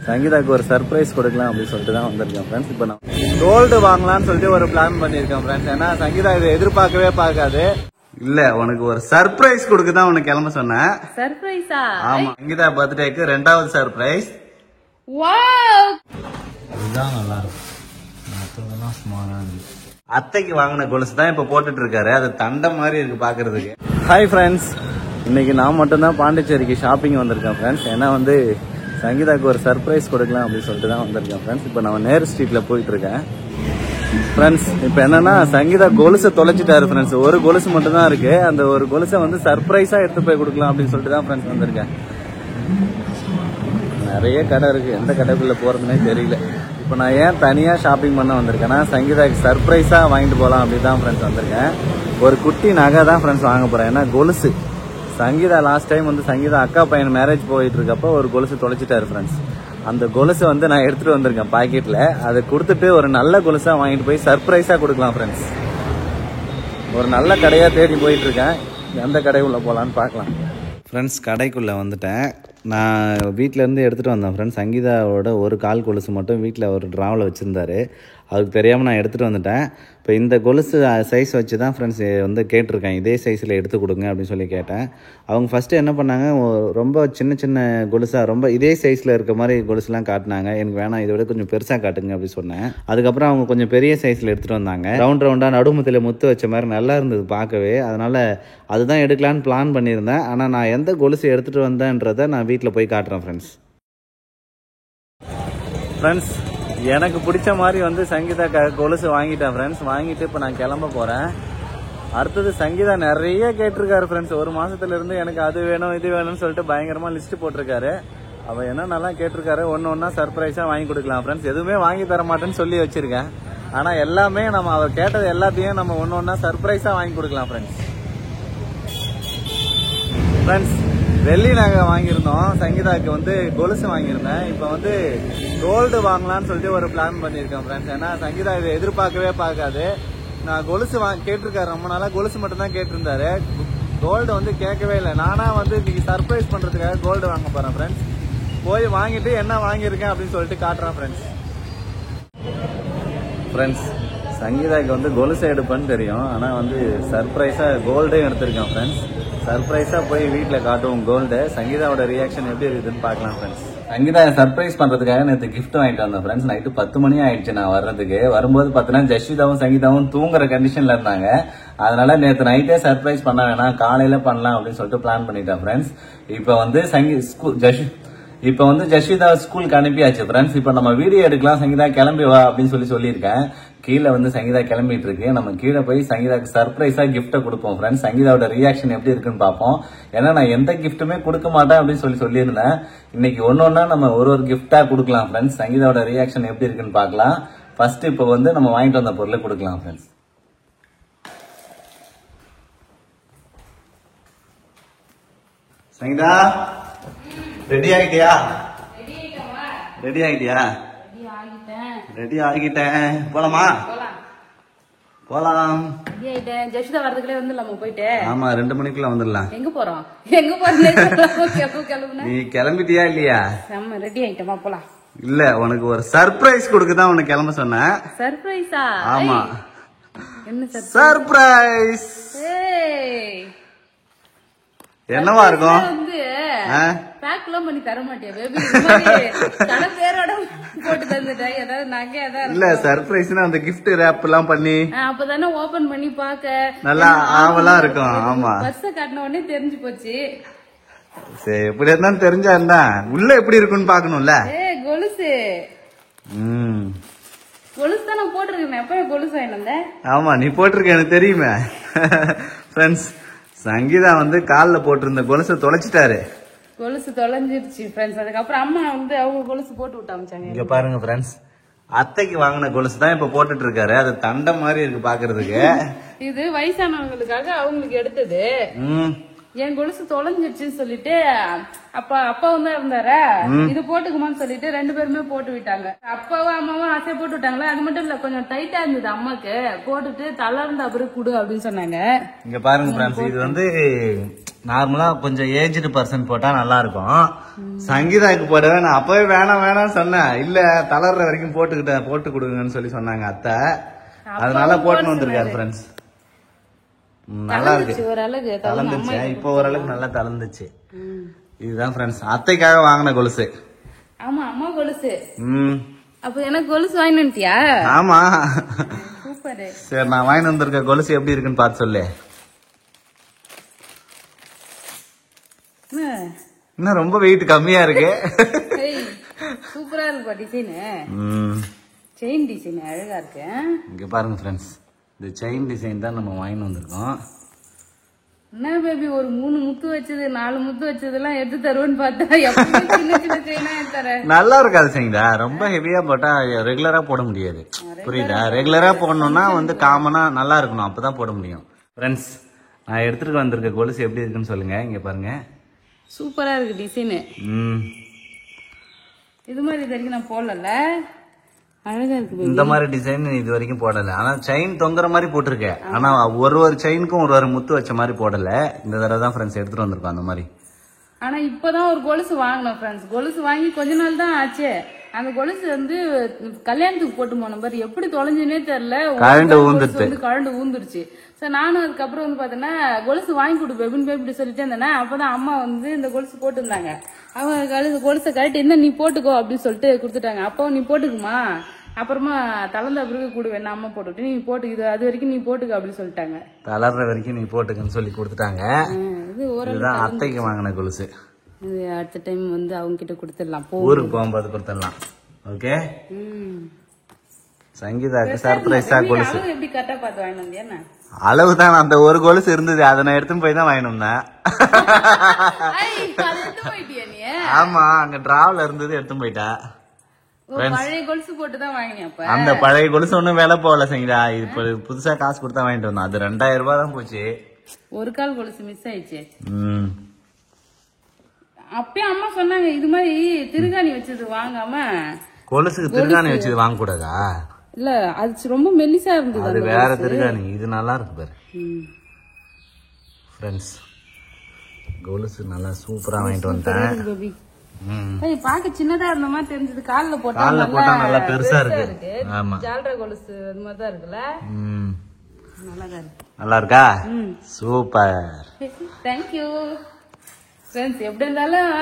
சங்கீதாக்கு ஒரு சர்ப்ரைஸ் கொடுக்கலாம் அப்படின்னு சொல்லிட்டு தான் வந்திருக்கேன் ஃப்ரெண்ட்ஸ். இப்போ நான் கோல்டு வாங்கலாம்னு சொல்லிட்டு ஒரு பிளான் பண்ணியிருக்கேன் ஃப்ரெண்ட்ஸ். ஏன்னா சங்கீதா இதை எதிர்பார்க்கவே பார்க்காது. இல்ல உனக்கு ஒரு சர்ப்ரைஸ் கொடுக்க தான் உனக்கு கிளம்ப சொன்னேன். சர்ப்ரைஸா? ஆமா, சங்கீதா பர்த்டேக்கு 2வது சர்ப்ரைஸ். வாவ், இதுதான் நல்லா இருக்கும். மத்ததெல்லாம் ஸ்மாலா இருக்கு. அத்தைக்கு வாங்கின கொலுசு தான் இப்ப போட்டுட்டு இருக்காரு. அது தண்டை மாதிரி இருக்கு பாக்குறதுக்கு. ஹாய் ஃப்ரெண்ட்ஸ், இன்னைக்கு நான் மட்டும்தான் பாண்டிச்சேரிக்கு ஷாப்பிங் வந்திருக்கேன் ஃப்ரெண்ட்ஸ். ஏன்னா வந்து சங்கீதாக்கு ஒரு சர்ப்ரைஸ் கொடுக்கலாம் அப்படின்னு சொல்லிட்டு தான் வந்திருக்கேன் ஃப்ரெண்ட்ஸ். இப்போ நான் நேரு ஸ்ட்ரீட்ல போயிட்டு இருக்கேன் ஃப்ரெண்ட்ஸ். இப்போ என்னன்னா சங்கீதா கொலுசை தொலைச்சிட்டாரு ஃப்ரெண்ட்ஸ். ஒரு கொலுசு மட்டும் தான் இருக்கு. அந்த ஒரு கொலுசை வந்து சர்ப்ரைஸா எடுத்து போய் கொடுக்கலாம் அப்படின்னு சொல்லிட்டு தான் ஃப்ரெண்ட்ஸ் வந்திருக்கேன். நிறைய கடை இருக்கு, எந்த கடைக்குள்ள போறதுன்னே தெரியல. இப்போ நான் ஏன் தனியா ஷாப்பிங் பண்ண வந்திருக்கேன்னா சங்கீதாக்கு சர்ப்ரைஸா வாங்கிட்டு போகலாம் அப்படின்னு தான் ஃப்ரெண்ட்ஸ் வந்திருக்கேன். ஒரு குட்டி நகை தான் ஃப்ரெண்ட்ஸ் வாங்க போறேன். ஏன்னா கொலுசு சங்கீதா லாஸ்ட் டைம் வந்து சங்கீதா அக்கா பையன் மேரேஜ் போயிட்டு இருக்கப்போ ஒரு கொலுசு தொலைச்சிட்டாரு ஃப்ரெண்ட்ஸ். அந்த கொலுசு வந்து நான் எடுத்துட்டு வந்திருக்கேன் பாக்கெட்ல. அதை கொடுத்துட்டு ஒரு நல்ல கொலுசா வாங்கிட்டு போய் சர்ப்ரைஸா கொடுக்கலாம் ஃப்ரெண்ட்ஸ். ஒரு நல்ல கடையா தேடி போயிட்டு இருக்கேன். எந்த கடைக்குள்ள போலான்னு பார்க்கலாம் ஃப்ரெண்ட்ஸ். கடைக்குள்ள வந்துட்டேன். நான் வீட்டிலேருந்து எடுத்துகிட்டு வந்தேன் ஃப்ரெண்ட்ஸ். சங்கீதாவோட ஒரு கால் கொலுசு மட்டும் வீட்டில் ஒரு ட்ராவில் வச்சுருந்தாரு. அதுக்கு தெரியாமல் நான் எடுத்துகிட்டு வந்துட்டேன். இப்போ இந்த கொலுசு சைஸ் வச்சு தான் ஃப்ரெண்ட்ஸ் வந்து கேட்டிருக்கேன். இதே சைஸில் எடுத்து கொடுங்க அப்படின்னு சொல்லி கேட்டேன். அவங்க ஃபஸ்ட்டு என்ன பண்ணாங்க, ரொம்ப சின்ன சின்ன கொலுசாக ரொம்ப இதே சைஸில் இருக்க மாதிரி கொலுசுலாம் காட்டினாங்க. எனக்கு வேணாம், இதை விட கொஞ்சம் பெருசாக காட்டுங்க அப்படின்னு சொன்னேன். அதுக்கப்புறம் அவங்க கொஞ்சம் பெரிய சைஸில் எடுத்துகிட்டு வந்தாங்க. ரவுண்டாக நடுமுத்தில் முத்து வச்ச மாதிரி நல்லா இருந்தது பார்க்கவே. அதனால் அதுதான் எடுக்கலான்னு பிளான் பண்ணியிருந்தேன். ஆனால் நான் எந்த கொலுசு எடுத்துகிட்டு வந்தேன்றதை நான் வீட்டில் போய் காட்டுறேன் ஃப்ரெண்ட்ஸ். எனக்கு பிடிச்ச மாதிரி வந்து சங்கீதா கொலுசு வாங்கிட்டேன் ஃப்ரெண்ட்ஸ். வாங்கிட்டு இப்போ நான் கிளம்ப போகிறேன். அடுத்தது சங்கீதா நிறைய கேட்டிருக்காரு ஃப்ரெண்ட்ஸ். ஒரு மாசத்துல இருந்து எனக்கு அது வேணும் இது வேணும்னு சொல்லிட்டு பயங்கரமா லிஸ்ட் போட்டிருக்காரு. அவ என்னென்னலாம் கேட்டிருக்காரு ஒன்னு ஒன்னா சர்ப்ரைஸா வாங்கி கொடுக்கலாம் ஃப்ரெண்ட்ஸ். எதுவுமே வாங்கி தர மாட்டேன்னு சொல்லி வச்சிருக்கேன். ஆனா எல்லாமே நம்ம அவர் கேட்டது எல்லாத்தையும் நம்ம ஒன்னு ஒன்னா சர்ப்ரைஸா வாங்கி கொடுக்கலாம் ஃப்ரெண்ட்ஸ். வெள்ளி நகை வாங்கியிருந்தோம். சங்கீதாக்கு வந்து கொலுசு வாங்கியிருந்தேன். இப்போ வந்து கோல்டு வாங்கலாம்னு சொல்லிட்டு ஒரு பிளான் பண்ணியிருக்கேன் ஃப்ரெண்ட்ஸ். ஏன்னா சங்கீதா இதை எதிர்பார்க்கவே பார்க்காது. நான் கொலுசு கேட்டிருக்காரு ரொம்ப நாளா. கொலுசு மட்டும் தான் கேட்டிருந்தாரு. கோல்டு வந்து கேட்கவே இல்லை. நானா வந்து இன்னைக்கு சர்ப்ரைஸ் பண்றதுக்காக கோல்டு வாங்க போறேன் ஃப்ரெண்ட்ஸ். போய் வாங்கிட்டு என்ன வாங்கியிருக்கேன் அப்படின்னு சொல்லிட்டு காட்டுறேன் ஃப்ரெண்ட்ஸ். சங்கீதாக்கு வந்து கொலுசு எடுப்பேன்னு தெரியும். ஆனா வந்து சர்ப்ரைஸா கோல்டே எடுத்திருக்கேன் ஃப்ரெண்ட்ஸ். சர்ப்ரைஸா போய் வீட்டுல காட்டுவோம் கோல்டு. சங்கீதாவோட ரியாக்ஷன் எப்படி இருக்குதுன்னு பார்க்கலாம் ஃப்ரெண்ட்ஸ். சங்கீதா சர்ப்ரைஸ் பண்றதுக்காக நேற்று கிஃப்ட் வாங்கிட்டு வந்தேன் ஃப்ரெண்ட்ஸ். நைட்டு 10 மணி ஆயிடுச்சு நான் வர்றதுக்கு. வரும்போது பார்த்தீங்கன்னா ஜஸ்விதாவும் சங்கீதாவும் தூங்குற கண்டிஷன்ல இருந்தாங்க. அதனால நேற்று நைட்டே சர்ப்ரைஸ் பண்ண வேணாம், காலையில பண்ணலாம் அப்படின்னு சொல்லிட்டு பிளான் பண்ணிட்டேன் ஃப்ரெண்ட்ஸ். இப்போ வந்து இப்ப வந்து ஜஸ்விதா ஸ்கூலுக்கு அனுப்பியாச்சு ஃப்ரெண்ட்ஸ். இப்ப நம்ம வீடியோ எடுக்கலாம், சங்கீதா கிளம்பி வா அப்படின்னு சொல்லியிருக்கேன். கீழே வந்து சங்கீதா கிளம்பிட்டு இருக்கு. நம்ம கீழே போய் சங்கீதாக்கு சர்ப்ரைஸா கிஃப்ட்டை கொடுப்போம் ஃப்ரெண்ட்ஸ். சங்கீதாவோட ரியாக்ஷன் எப்படி இருக்குன்னு பார்ப்போம். ஏன்னா நான் எந்த கிஃப்ட்டுமே கொடுக்க மாட்டேன் அப்படின்னு சொல்லியிருந்தேன். இன்னைக்கு ஒன்னொன்னா நம்ம ஒரு கிஃப்டா கொடுக்கலாம் ஃப்ரெண்ட்ஸ். சங்கீதாவோட ரியாக்ஷன் எப்படி இருக்குன்னு பார்க்கலாம். ஃபர்ஸ்ட் இப்போ வந்து நம்ம வாங்கிட்டு வந்த பொருளை கொடுக்கலாம் ஃப்ரெண்ட்ஸ். சங்கீதா ரெடி ஆகிட்டியா? ரெடி ஆகிட்டேன். போலாமா? போலாம். ஜெஷிதா வரதுக்குள்ளே வந்துடலாமா போயிட்டு? ஆமா, 2 மணிக்குள்ள வந்துடலாம். எங்க போறோம்? எங்க போறோம்? நீ கிளம்பிட்டியா இல்லையா? ரெடி ஆயிட்டமா போலாம். இல்ல உனக்கு ஒரு சர்ப்ரைஸ் கொடுக்க தான் உனக்கு கிளம்ப சொன்னேன். சர்ப்ரைஸா? ஆமா. என்ன சர்ப்ரைஸ்? என்னவா இருக்கும்? வந்து பேக்லாம் பண்ணி தர மாட்டியா பேபி? கடை பேரோட போட்டு தந்துட்டேன். ஏதாவது நகை ஏதாவது இல்ல சர்ப்ரைஸ்னா அந்த gift wrap எல்லாம் பண்ணி அப்பதானே ஓபன் பண்ணி பாக்க நல்லா ஆவலா இருக்கும். ஆமா, பர்ஸ காட்டின உடனே தெரிஞ்சு போச்சு. சரி, எப்படி இருந்தாலும் தெரிஞ்சா என்ன உள்ள எப்படி இருக்குன்னு பாக்கணும்ல. கொலுசு கொலுசு தான் நான் போட்டிருக்கேன். எப்ப கொலுசு வாங்கிட்டு? ஆமா, நீ போட்டிருக்க எனக்கு தெரியுமே. ஃப்ரெண்ட்ஸ், சங்கீதா வந்து கால்ல போட்டிருந்த கொலுசை தொலைச்சிட்டாரு. கொலுசு தொலைஞ்சிருச்சு ஃப்ரெண்ட்ஸ். அதுக்கப்புறம் அம்மா வந்து அவங்க கொலுசு போட்டு விட்டாங்க. இங்க பாருங்க ஃப்ரெண்ட்ஸ், அத்தைக்கு வாங்கின கொலுசு தான் இப்ப போட்டுட்டு இருக்காரு. அது தண்டை மாதிரி இருக்கு பாக்குறதுக்கு. இது வயசானவங்களுக்காக அவங்களுக்கு எடுத்தது. என் கொலுசு தொலைஞ்சிருச்சுன்னு சொல்லிட்டு அப்பாவும் தான் இருந்தாரா, இது போட்டுக்குமான்னு சொல்லிட்டு 2 பேருமே போட்டு விட்டாங்க. அப்பாவும் அம்மாவும் ஆசையா போட்டு விட்டாங்களா. அது மட்டும் இல்ல, கொஞ்சம் டைட்டா இருந்தது அம்மாக்கு. போட்டுட்டு தளர்ந்த அப்புறம் குடு அப்படின்னு சொன்னாங்க. இங்க பாருங்க ஃப்ரெண்ட்ஸ், இது வந்து நார்மலா கொஞ்சம் ஏஜ்டு பர்சன் போட்டா நல்லா இருக்கும். சங்கீதாக்கு போடவே நான் அப்பவே வேணாம் சொன்னேன். இல்ல தளர்ற வரைக்கும் போட்டு கொடுங்கன்னு சொல்லி சொன்னாங்க அத்தை. அதனால போட்டு வந்திருக்காரு ஃப்ரெண்ட்ஸ். நல்லா இருக்கு, தளர்ந்துச்சு. இப்போ ஓரளவுக்கு நல்லா தளர்ந்துச்சு. இதுதான் ஃப்ரெண்ட்ஸ் அத்தைக்காக வாங்கின கொலுசு. ஆமா அம்மா கொலுசு. அப்ப எனக்கு கொலுசு வாங்கி வந்துட்டியா? ஆமா சூப்பர். சரி நான் வாங்கி வந்திருக்க கொலுசு எப்படி இருக்குன்னு பார்த்து சொல்லு. இன்னும் ரொம்ப வெயிட் கம்மியா இருக்கு. சூப்பரா இருக்கு டிசைனு. செயின் டிசைன் அழகா இருக்கு. இங்க பாருங்க ஃப்ரெண்ட்ஸ், இந்த செயின் டிசைன் தான் நம்ம வாங்கி வந்திருக்கோம். என்ன பேபி ஒரு 3 முத்து வச்சது 4 முத்து வச்சதெல்லாம் எடுத்து தருவேன்னு பார்த்தா சின்ன செயினா தர நல்லா இருக்காது செயின்டா. ரொம்ப ஹெவியா போட்டா ரெகுலரா போட முடியாது. புரியுதா? ரெகுலரா போடணும்னா வந்து காமனா நல்லா இருக்கணும், அப்பதான் போட முடியும். ஃப்ரெண்ட்ஸ் நான் எடுத்துட்டு வந்திருக்க கொலுசு எப்படி இருக்குன்னு சொல்லுங்க. இங்க பாருங்க, சூப்பரா இருக்கு டிசைனு. இது மாதிரி இது வரைக்கும் நான் போடல. அழகா இருக்கு. இந்த மாதிரி டிசைன் இது வரைக்கும் போடல. ஆனா செயின் தொங்குற மாதிரி போட்டிருக்கேன். ஆனா ஒரு செயினுக்கும் ஒரு முத்து வச்ச மாதிரி போடல. இந்த தடவை தான் ஃப்ரெண்ட்ஸ் எடுத்துட்டு வந்திருக்கோம் அந்த மாதிரி. ஆனா இப்பதான் ஒரு கொலுசு வாங்கினோம் ஃப்ரெண்ட்ஸ். கொலுசு வாங்கி கொஞ்ச நாள் தான் ஆச்சு. அந்த கொலுசு வந்து கல்யாணத்துக்கு போட்டு போன மாதிரி எப்படி தொலைஞ்சுனே தெரியல. கழண்டு ஊந்துருச்சு. சார் நானும் அதுக்கப்புறம் வந்து பாத்தீங்கன்னா கொலுசு வாங்கி கொடு பேபின்னு சொல்லிட்டே இருந்தேன்னா, அப்பதான் அம்மா வந்து இந்த கொலுசு போட்டுருந்தாங்க. அவங்க கொலுசை கழட்டி இருந்தா நீ போட்டுக்கோ அப்படின்னு சொல்லிட்டு கொடுத்துட்டாங்க. அப்போ நீ போட்டுக்குமா, அப்புறமா தளர்ந்த பிறகு கூடுவேன் அம்மா போட்டுட்டு நீ போட்டுக்குது அது வரைக்கும் நீ போட்டுக்க அப்படின்னு சொல்லிட்டாங்க. தளர்ற வரைக்கும் நீ போட்டுக்கன்னு சொல்லி கொடுத்துட்டாங்க. இது அத்தைக்கு வாங்கின கொலுசு. அடுத்த டைம் வந்து அவங்க கிட்ட கொடுத்துடலாம், ஊருக்கு போகும்போது கொடுத்துடலாம். ஓகே. சங்கீதாக்கு சர்ப்ரைஸா கொலுசு எப்படி கரெக்டா பார்த்து வாங்கிட்டு வந்தியா? அளவுதான் அந்த ஒரு கொலுசு இருந்தது, அதை நான் எடுத்துன்னு போய் தான் வாங்கிட்டு வந்தேன். ஆமா அங்க டிராவல் இருந்தது எடுத்து போயிட்டா. பழைய கொலுசு போட்டு தான் வாங்கினேன். அந்த பழைய கொலுசு ஒண்ணும் விலை போகல சங்கீதா. இப்ப புதுசா காசு கொடுத்தா வாங்கிட்டு வந்தோம். அது 2000 ரூபாய் தான் போச்சு. ஒரு கால் கொலுசு மிஸ் ஆயிடுச்சு. அப்பயும் அம்மா சொன்னாங்க இது மாதிரி திருகாணி வச்சது வாங்காம. கொலுசுக்கு திருகாணி வச்சது வாங்க கூடாதா? இல்ல அது ரொம்ப மெல்லிசா இருந்தது. அது வேற திருகாணி, இது நல்லா இருக்கு பாரு ஃப்ரெண்ட்ஸ். கொலுசு நல்லா சூப்பரா வாங்கிட்டு வந்தேன். பாக்க சின்னதா இருந்த மாதிரி தெரிஞ்சது. கால்ல போட்டா நல்லா பெருசா இருக்கு. ஆமா ஜால்ரா கொலுசு அது மாதிரி தான் இருக்குல்ல. நல்லா இருக்கா? சூப்பர். Thank you friends. எப்படி இருந்தாலும்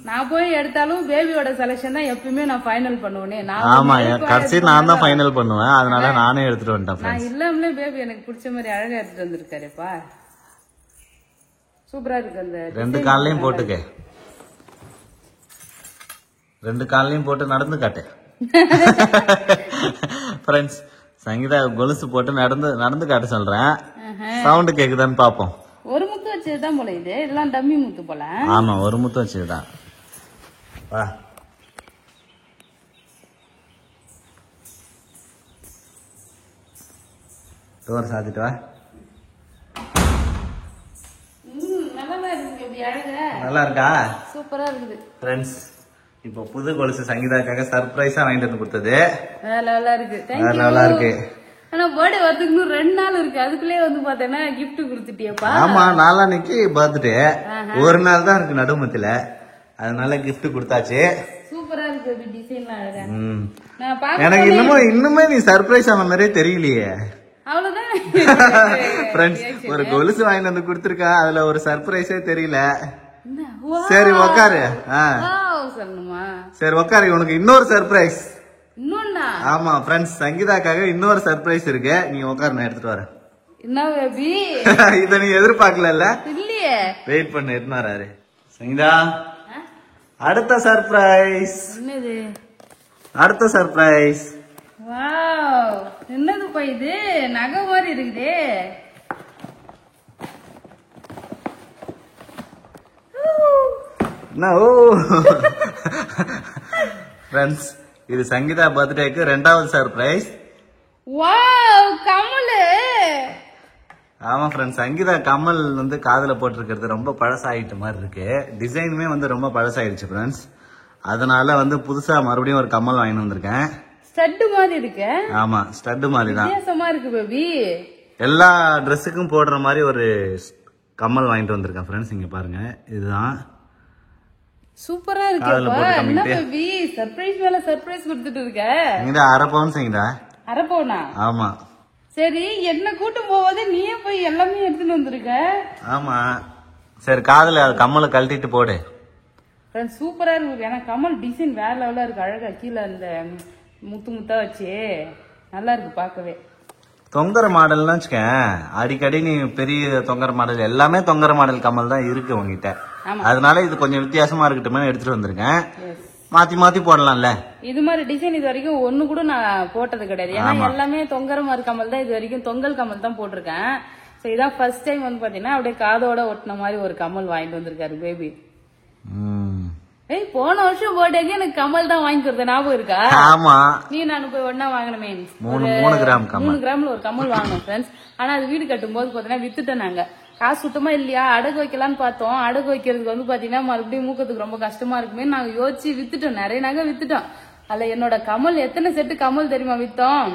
நான் போய் எடுத்தாலும் பேபியோட செலக்ஷன் தான் எப்பயுமே நான் ஃபைனல் பண்ணுவேன். ஆமா கடைசி நான் தான் ஃபைனல் பண்ணுவேன். அதனால நானே எடுத்துட்டு வந்துட்டேன். நான் இல்லாமலே பேபி எனக்கு பிடிச்ச மாதிரி அழகா எடுத்துட்டு வந்திருக்காருப்பா. சூப்பரா இருக்கு. அந்த 2 காலையும் போட்டுக்க, 2 காலையும் போட்டு நடந்து காட்டு ஃப்ரெண்ட்ஸ். சங்கீதா கொலுசு போட்டு நடந்து காட்ட சொல்றேன். சவுண்ட் கேக்குதான்னு பாப்போம். ஒரு முத்து வச்சதுதான் போல இது. இதெல்லாம் டம்மி முத்து போல. ஆமா ஒரு முத்து வச்சதுதான். வா டோர் சாத்திட்டு வா. நல்லா இருக்கா? சூப்பரா இருக்குது ஃப்ரெண்ட்ஸ். இப்போ புது கொலுசு சங்கீதாக்காக சர்ப்ரைஸா வாங்கிட்டு வந்து கொடுத்தது. நல்லா இருக்கு. நல்லா இருக்கு. ஆனா பர்த்டே வரதுக்கு 2 நாள் இருக்கு. அதுக்குள்ளே வந்து பாத்தேன்னா கிஃப்ட் கொடுத்துட்டியப்பா. ஆமா நாளான்னைக்கு பர்த்டே, ஒரு நாள் தான் இருக்கு நடுமத்துல. அதனால கிஃப்ட் கொடுத்தாச்சு. சூப்பரா இருக்கு டிசைன்லாம் அழகா. எனக்கு இன்னுமே நீ சர்ப்ரைஸ் ஆன மாதிரியே தெரியலையே. அவ்வளவுதான் ஃப்ரெண்ட்ஸ். ஒரு கொலுசு வாங்கிட்டு வந்து கொடுத்துருக்கா, அதுல ஒரு சர்ப்ரைஸே தெரியல. சரி உக்காரு. சரி உக்காரு, உனக்கு இன்னொரு சர்ப்ரைஸ். ஆமா ஃப்ரெண்ட்ஸ், சங்கீதாக்காக இன்னொரு சர்ப்ரைஸ் இருக்கு. நீ உக்காரு, நான் எடுத்துட்டு வரேன். என்ன பேபி இத நீ எதிர்பார்க்கல இல்லையே? வெயிட் பண்ணு, எடுத்துன்னு வராரு. சங்கீதா அடுத்த சர்ப்ரைஸ். என்னது? அடுத்த சர்ப்ரைஸ். வாவ், என்னதுப்பா இது? நகை மாதிரி இருக்குதே. ஃப்ரெண்ட்ஸ், இது சங்கீதா பர்த்டேக்கு 2வது சர்ப்ரைஸ். வாவ், கமல். ஆமா ஃப்ரெண்ட்ஸ், சங்கீதா கமல் வந்து காதுல போட்டிருக்கிறது ரொம்ப பழசாயிட்ட மாதிரி இருக்கு. டிசைனுமே வந்து ரொம்ப பழசாயிடுச்சு ஃப்ரெண்ட்ஸ். அதனால வந்து புதுசா மறுபடியும் ஒரு கமல் வாங்கிட்டு வந்திருக்கேன். ஸ்டட் மாதிரி இருக்கு. ஆமா ஸ்டட் மாதிரி தான். வித்தியாசமா இருக்கு பேபி. எல்லா ட்ரெஸ்ஸுக்கும் போடுற மாதிரி ஒரு கம்மல் வாங்கிட்டு வந்திருக்கேன் ஃப்ரெண்ட்ஸ். இங்க பாருங்க, இதுதான் சூப்பரா இருக்குப்பா. என்ன பேபி சர்ப்ரைஸ் மேல சர்ப்ரைஸ் கொடுத்துட்டு இருக்க. இங்க அரை பவுன் செய்யுடா. அரை பவுனா? ஆமா. சரி, என்ன கூட்டு போவாதே நீயே போய் எல்லாமே எடுத்துட்டு வந்திருக்க. ஆமா. சரி, காதுல கம்மலை கழட்டிட்டு போடு. சூப்பரா இருக்கு. ஏன்னா கம்மல் டிசைன் வேற லெவலா இருக்கு. அழகா கீழே அந்த முத்து முத்தா வச்சு நல்லா இருக்கு பார்க்கவே. தொங்கர மாடல்னு வச்சுக்க, அடிக்கடி நீ பெரிய தொங்கர மாடல் எல்லாமே தொங்கர மாடல் கம்மல் தான் இருக்கு உங்ககிட்ட. அதனால இது கொஞ்சம் வித்தியாசமா இருக்கட்டுமே எடுத்துட்டு வந்திருக்கேன். மாத்தி மாத்தி போடலாம்ல. இது மாதிரி டிசைன் இது வரைக்கும் ஒண்ணு கூட நான் போட்டது கிடையாது. ஏன்னா எல்லாமே தொங்கர மாதிரி கம்மல் தான் இது வரைக்கும், தொங்கல் கம்மல் தான் போட்டிருக்கேன். சோ இதான் ஃபர்ஸ்ட் டைம் வந்து பாத்தீங்கன்னா அப்படியே காதோட ஒட்டின மாதிரி ஒரு கம்மல் வாங்கிட்டு வந்திருக்காரு பேபி. போன வருஷம் பர்த்டேக்கு எனக்கு கமல் தான் வாங்கி கொடுத்த ஞாபகம் இருக்கா? ஆமா. நீ நானு போய் ஒன்னா வாங்கணுமே. 3 கிராம்ல ஒரு கமல் வாங்கணும் ஃப்ரெண்ட்ஸ். ஆனா அது வீடு கட்டும் போது பாத்தீங்கன்னா வித்துட்டேன். நாங்க காசு சுத்தமா இல்லையா, அடகு வைக்கலான்னு பார்த்தோம். அடகு வைக்கிறதுக்கு வந்து பாத்தீங்கன்னா மறுபடியும் மூக்கத்துக்கு ரொம்ப கஷ்டமா இருக்குமே நாங்க யோசிச்சு வித்துட்டோம். நிறைய நாங்க வித்துட்டோம். அதுல என்னோட கமல் எத்தனை செட்டு கமல் தெரியுமா வித்தோம்?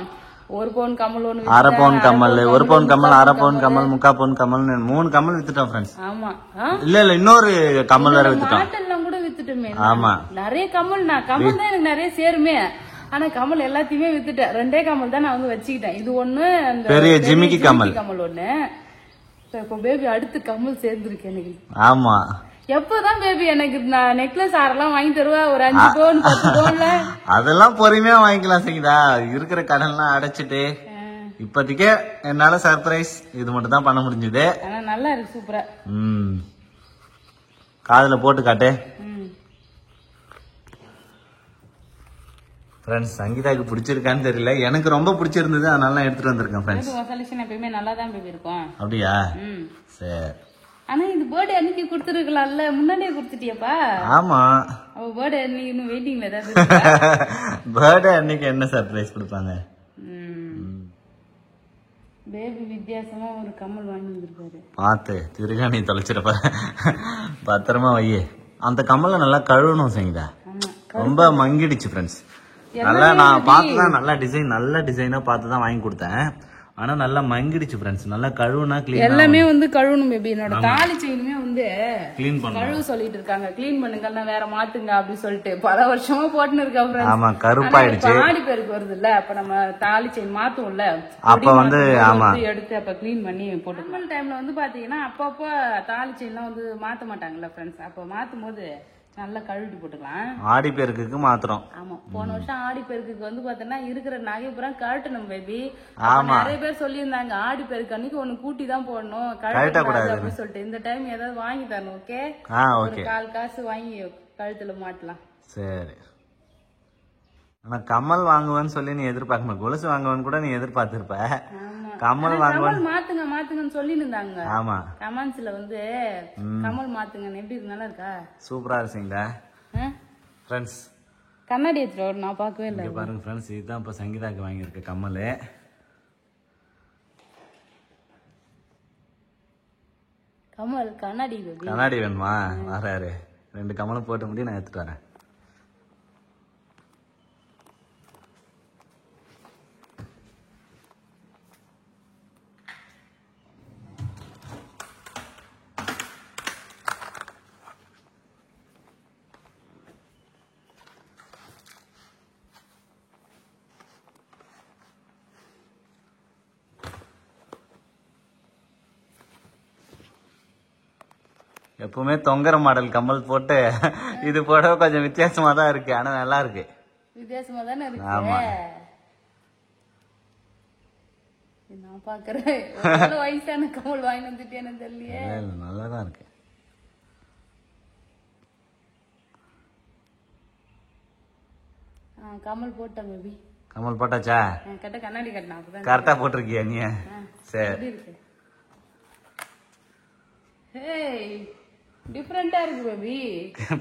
1 பவுன் கமல், 1/2 பவுன் கமல், 1 பவுன் கமல், 1/2 பவுன் கமல், 3/4 பவுன் கமல், 3 கமல் வித்துட்டோம் ஃப்ரெண்ட்ஸ். ஆமா. இல்ல இன்னொரு கமல் வேற வித்துட்டோம். மாட்டெல்லாம் கூட வித்துட்டோமே. ஆமா. நிறைய கமல் கமல் தான் எனக்கு நிறைய சேருமே. ஆனா கமல் எல்லாத்தையுமே வித்துட்டேன். 2 கமல் தான் நான் வந்து வச்சுக்கிட்டேன். இது ஒண்ணு, அந்த பெரிய ஜிமிக்கி கமல் ஒண்ணு. இப்போ பேபி அடுத்து கமல் சேர்ந்துருக்கு எனக்கு. ஆமா. எப்பதான் பேபி எனக்கு நெக்லஸ் ஆரெல்லாம் வாங்கி தருவா? ஒரு 5 பவுன் 10 பவுன்ல அதெல்லாம் பொறுமையா வாங்கிக்கலாம் சரிதா. இருக்கிற கடன்லாம் அடைச்சிட்டு இப்போதைக்கே என்னால சர்ப்ரைஸ் இது மட்டும் தான் பண்ண முடிஞ்சது. ஆனா நல்லா இருக்கு, சூப்பரா. காதுல போட்டு காட்டு ஃப்ரெண்ட்ஸ். சங்கீதாக்கு பிடிச்சிருக்கான்னு தெரியல, எனக்கு ரொம்ப பிடிச்சிருந்தது, அதனால எடுத்துட்டு வந்திருக்கேன் ஃப்ரெண்ட்ஸ். செலக்ஷன் எப்பயுமே நல்லா தான் பேபி இருக்கும். அப்படியா? சரி. ஆனா இது பர்த்டே அன்னைக்கு கொடுத்துருக்கலாம்ல, முன்னாடியே கொடுத்துட்டியப்பா? ஆமா. அவ பர்த்டே அன்னைக்கு இன்னும் வெயிட்டிங்ல ஏதாவது? பர்த்டே அன்னைக்கு என்ன சர்ப்ரைஸ் கொடுப்பாங்க? பேபி வித்தியாசமா ஒரு கம்மல் வாங்கி வந்திருக்காரு. பார்த்து திருகாணி தொலைச்சிருப்ப, பத்திரமா வையே. அந்த கம்மலை நல்லா கழுவணும் சங்கீதா. ரொம்ப மங்கிடுச்சு ஃப்ரெண்ட்ஸ். நல்லா நான் பார்த்துதான் நல்ல டிசைனா பார்த்துதான் வாங்கி கொடுத்தேன். ஆனா நல்லா மங்கிடுச்சு ஃப்ரெண்ட்ஸ். நல்லா கழுவுனா க்ளீன். எல்லாமே வந்து கழுவணும் பேபி. என்னோட தாலி செயினுமே வந்து க்ளீன் பண்ண கழுவு சொல்லிட்டு இருக்காங்க. க்ளீன் பண்ணுங்க, வேற மாத்துங்க அப்படி சொல்லிட்டு பல வருஷமா போட்டுன்னு இருக்கா ஃப்ரெண்ட்ஸ். ஆமா, கருப்பாயிடுச்சு. ஆடி பேருக்கு வருது இல்ல, அப்ப நம்ம தாலி செயின் மாத்துவோம்ல, அப்ப வந்து ஆமா எடுத்து அப்ப க்ளீன் பண்ணி போட்டுக்கலாம். டைம்ல வந்து பாத்தீங்கன்னா அப்பப்ப தாலி செயின்லாம் வந்து மாத்த மாட்டாங்கல்ல ஃப்ரெண்ட்ஸ். அப்ப மாத்தும் போது நல்லா கழுவிட்டு போட்டுக்கலாம். ஆடி பெருக்குக்கு மாத்திரம். ஆமா, போன வருஷம் ஆடி பெருக்குக்கு வந்து பாத்தீங்கன்னா இருக்கிற நகை பூரா கழட்டணும் பேபி. நிறைய பேர் சொல்லியிருந்தாங்க ஆடி பெருக்கு அன்னைக்கு ஒண்ணு கூட்டி தான் போடணும், கழட்டக்கூடாது அப்படின்னு சொல்லிட்டு. இந்த டைம் ஏதாவது வாங்கி தரணும். ஓகே, ஒரு 1/4 காசு வாங்கி கழுத்துல மாட்டலாம். சரி. ஆனா கம்மல் வாங்குவேன்னு சொல்லி நீ எதிர்பார்க்கணும், கொலுசு வாங்குவேன்னு கூட நீ எதிர்பார்த்திருப்ப. கம்மல் வாங்குவேன் மாத்துங்க மாத்துங்கன்னு சொல்லி இருந்தாங்க. ஆமா, கமெண்ட்ஸ்ல வந்து கம்மல் மாத்துங்க. எப்படி இருக்கு? நல்லா இருக்கா? சூப்பரா இருக்குங்களா ஃப்ரெண்ட்ஸ்? கண்ணாடி எடுத்துட்டு நான் பார்க்கவே இல்லை. பாருங்க ஃப்ரெண்ட்ஸ், இதுதான் இப்ப சங்கீதாக்கு வாங்கியிருக்க கம்மல். கம்மல் கண்ணாடி வேணுமா? வராரு. 2 கம்மலும் போட்டு முடியும், நான் எடுத்துட்டு வரேன். எப்பவுமே தொங்கர மாடல் கம்மல் போட்டு இது போட கொஞ்சம் வித்தியாசமா தான் இருக்கு. ஆனா நல்லா இருக்கு. வித்தியாசமா தானே இருக்கு. ஆமா, நான் பாக்குறேன். வயசான கம்மல் வாங்கி வந்துட்டேன்னு தெரியலையே. நல்லாதான் இருக்கு. கம்மல் போட்டேன் பேபி. கம்மல் போட்டாச்சா? கண்ணாடி கட்டினா கரெக்டா போட்டிருக்கியா நீ? சரி. டிஃபரெண்டா இருக்கு பேபி.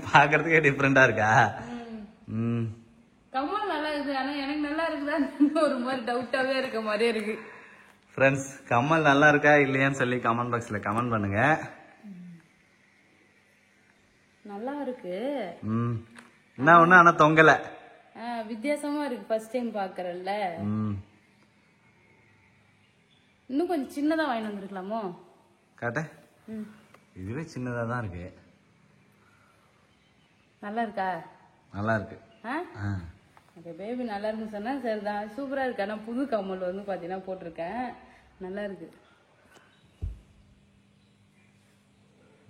பாக்குறதுக்கே டிஃபரெண்டா இருக்கா? கம்மல் நல்லா இருக்கு. ஆனா எனக்கு நல்லா இருக்குதா ஒரு மாதிரி டவுட்டாவே இருக்க மாதிரியே இருக்கு. ஃப்ரெண்ட்ஸ், கம்மல் நல்லா இருக்கா இல்லையான்னு சொல்லி கமெண்ட் பாக்ஸ்ல கமெண்ட் பண்ணுங்க. நல்லா இருக்கு. என்ன ஒண்ணு ஆனா தொங்கல. வித்தியாசமா இருக்கு. ஃபர்ஸ்ட் டைம் பாக்குறேன்ல. இன்னும் கொஞ்சம் சின்னதா வாங்கி வந்திருக்கலாமோ? காட்ட இதுவே சின்னதா தான் இருக்கு. நல்லா இருக்கா? நல்லா இருக்கு. பேபி நல்லா இருக்குன்னு சொன்னா சரிதான். சூப்பரா இருக்கு. ஆனா புது கம்மல் வந்து பாத்தீங்கன்னா போட்டிருக்கேன். நல்லா இருக்கு.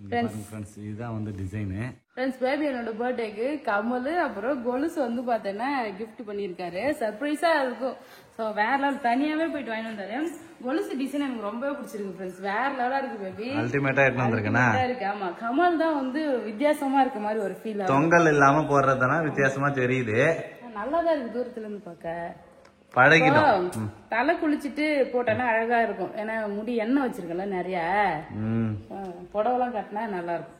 ஃப்ரெண்ட்ஸ் இதுதான் வந்து டிசைனு. ஃப்ரெண்ட்ஸ் பேபி என்னோட பர்த்டேக்கு கம்மல் அப்புறம் கொலுசு வந்து பார்த்தேன்னா கிஃப்ட் பண்ணியிருக்காரு. சர்ப்ரைஸா இருக்கும். ஸோ வேற லெவல் தனியாவே போயிட்டு வாங்கிட்டு வந்தாரு. கொலுசு டிசைன் எனக்கு ரொம்பவே பிடிச்சிருக்கு ஃப்ரெண்ட்ஸ். வேற லெவலா இருக்கு பேபி. அல்டிமேட்டா எடுத்து வந்திருக்கேனா இருக்கு. ஆமா கமல் தான் வந்து வித்தியாசமா இருக்க மாதிரி ஒரு ஃபீல். தொங்கல் இல்லாம போடுறதுனா வித்தியாசமா தெரியுது. நல்லாதான் இருக்கு தூரத்துல இருந்து பார்க்க. பழகிடும். தலை குளிச்சுட்டு போட்டோன்னா அழகா இருக்கும். ஏன்னா முடி எண்ணெய் வச்சிருக்கல நிறைய. புடவெல்லாம் கட்டினா நல்லா இருக்கும்.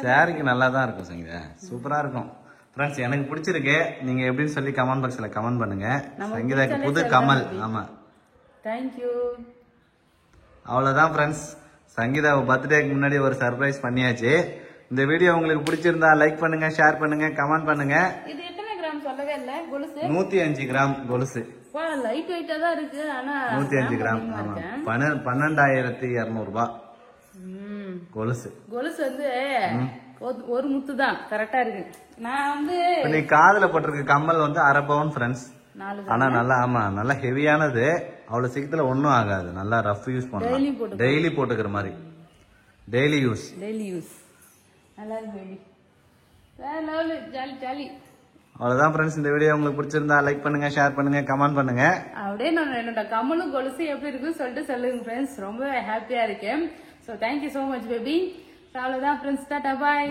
சாரிக்கு நல்லா தான் இருக்கும் சங்கீதா. சூப்பரா இருக்கும். ஃப்ரெண்ட்ஸ் எனக்கு பிடிச்சிருக்கு. நீங்க எப்படின்னு சொல்லி கமெண்ட் பாக்ஸ்ல கமெண்ட் பண்ணுங்க. சங்கீதாக்கு புது கமல். ஆமா தேங்க்யூ. அவ்வளவுதான் ஃப்ரெண்ட்ஸ். சங்கீதா பர்த்டேக்கு முன்னாடி ஒரு சர்ப்ரைஸ் பண்ணியாச்சு. இந்த வீடியோ உங்களுக்கு பிடிச்சிருந்தா லைக் பண்ணுங்க, ஷேர் பண்ணுங்க, கமெண்ட் பண்ணுங்க. இது எத்தனை கிராம் சொல்லவே இல்ல கொலுசு? 105 கிராம் கொலுசு. லைட் வெயிட்டா தான் இருக்கு. ஆனா 105 கிராம். ஆமா 12,200 ரூபாய் கொலுசு. கொலுசு வந்து ஒரு முத்து தான் கரெக்டா இருக்கு. நான் வந்து நீ காதுல போட்டிருக்க கம்மல் வந்து 1/2 பவுன் ஃப்ரெண்ட்ஸ். ஆனா நல்லா ஆமா நல்லா ஹெவியானது. அவ்வளவு சீக்கிரத்துல ஒன்னும் ஆகாது. நல்லா ரஃப் யூஸ் பண்ணலாம். டெய்லி போட்டுக்கிற மாதிரி. Daily use. நல்லா இருக்கு பேபி. வேற லெவல். Jolly jolly. அவ்வளவுதான் ஃப்ரெண்ட்ஸ். இந்த வீடியோ உங்களுக்கு பிடிச்சிருந்தா லைக் பண்ணுங்க, ஷேர் பண்ணுங்க, கமெண்ட் பண்ணுங்க. அப்படியே நான் என்னோட கம்மலும் கொலுசு எப்படி இருக்குன்னு சொல்லிட்டு சொல்லுங்க ஃப்ரெண்ட்ஸ். ரொம்ப ஹாப்பியா இருக்கேன். So thank you so much baby. அவ்வளோதான் ஃப்ரெண்ட்ஸ். டாடா பாய்.